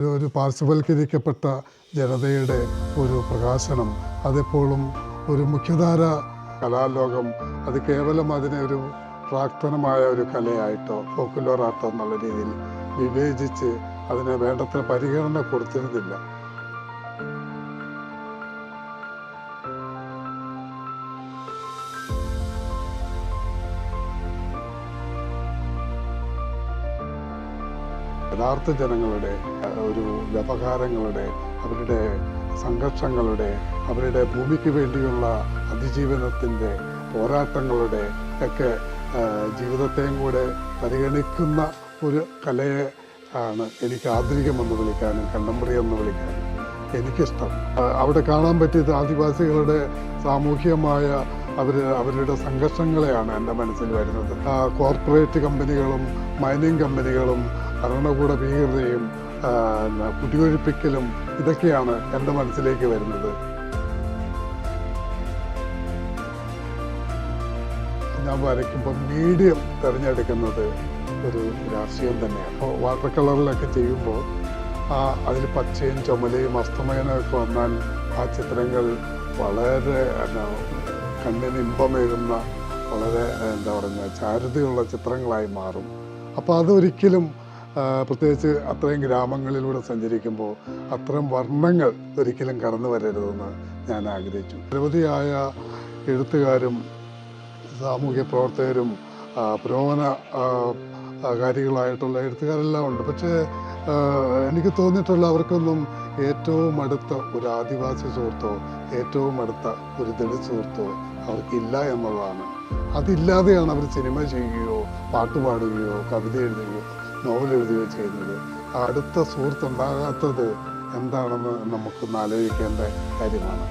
ഒരു പാർശ്വവൽക്കരിക്കപ്പെട്ട ജനതയുടെ ഒരു പ്രകാശനം അതെപ്പോഴും ഒരു മുഖ്യധാര കലാലോകം അത് കേവലം അതിനെ ഒരു പ്രാക്തനമായ ഒരു കലയായിട്ടോ ഫോക്കുലോർ ആർട്ടോ എന്നുള്ള രീതിയിൽ വിവേചിച്ച് അതിന് വേണ്ടത്ര പരിഗണന കൊടുത്തിരുന്നില്ല. യഥാർത്ഥ ജനങ്ങളുടെ ഒരു വ്യവഹാരങ്ങളുടെ അവരുടെ സംഘർഷങ്ങളുടെ അവരുടെ ഭൂമിക്ക് വേണ്ടിയുള്ള അതിജീവനത്തിൻ്റെ പോരാട്ടങ്ങളുടെ ഒക്കെ ജീവിതത്തെയും കൂടെ പരിഗണിക്കുന്ന ഒരു കലയെ ആണ് എനിക്ക് ആധുനികമെന്ന് വിളിക്കാനും കണ്ടംപററി എന്ന് വിളിക്കാനും എനിക്കിഷ്ടം. അവിടെ കാണാൻ പറ്റിയത് ആദിവാസികളുടെ സാമൂഹികമായ അവരുടെ സംഘർഷങ്ങളെയാണ് എൻ്റെ മനസ്സിൽ വരുന്നത്. കോർപ്പറേറ്റ് കമ്പനികളും മൈനിങ് കമ്പനികളും ഭരണകൂട ഭീകരതയും കുടിയൊഴിപ്പിക്കലും ഇതൊക്കെയാണ് എൻ്റെ മനസ്സിലേക്ക് വരുന്നത്. ഞാൻ വരയ്ക്കുമ്പോൾ മീഡിയം തിരഞ്ഞെടുക്കുന്നത് ഒരു രാഷ്ട്രീയം തന്നെയാണ്. അപ്പോൾ വാട്ടർ കളറിലൊക്കെ ചെയ്യുമ്പോൾ അതിൽ പച്ചയും ചുമലയും അസ്തമയനമൊക്കെ വന്നാൽ ആ ചിത്രങ്ങൾ വളരെ കണ്ണിന് ഇമ്പമേകുന്ന വളരെ എന്താ പറയുക ചാരുതയുള്ള ചിത്രങ്ങളായി മാറും. അപ്പോൾ അതൊരിക്കലും പ്രത്യേകിച്ച് അത്രയും ഗ്രാമങ്ങളിലൂടെ സഞ്ചരിക്കുമ്പോൾ അത്തരം വർണ്ണങ്ങൾ ഒരിക്കലും കടന്നു വരരുതെന്ന് ഞാൻ ആഗ്രഹിച്ചു. നിരവധിയായ എഴുത്തുകാരും സാമൂഹ്യ പ്രവർത്തകരും പുരോഗമന കാര്യങ്ങളായിട്ടുള്ള എഴുത്തുകാരെല്ലാം ഉണ്ട്. പക്ഷേ എനിക്ക് തോന്നിയിട്ടുള്ള അവർക്കൊന്നും ഏറ്റവും അടുത്ത ഒരു ആദിവാസി സുഹൃത്തോ ഏറ്റവും അടുത്ത ഒരു ദളിത് സുഹൃത്തോ അവർക്കില്ല എന്നുള്ളതാണ്. അതില്ലാതെയാണ് അവർ സിനിമ ചെയ്യുകയോ പാട്ട് പാടുകയോ കവിത എഴുതുകയോ നോവൽ എഴുതുകയോ ചെയ്യുന്നത്. ആ അടുത്ത സുഹൃത്തുണ്ടാകാത്തത് എന്താണെന്ന് നമുക്കൊന്ന് ആലോചിക്കേണ്ട കാര്യമാണ്.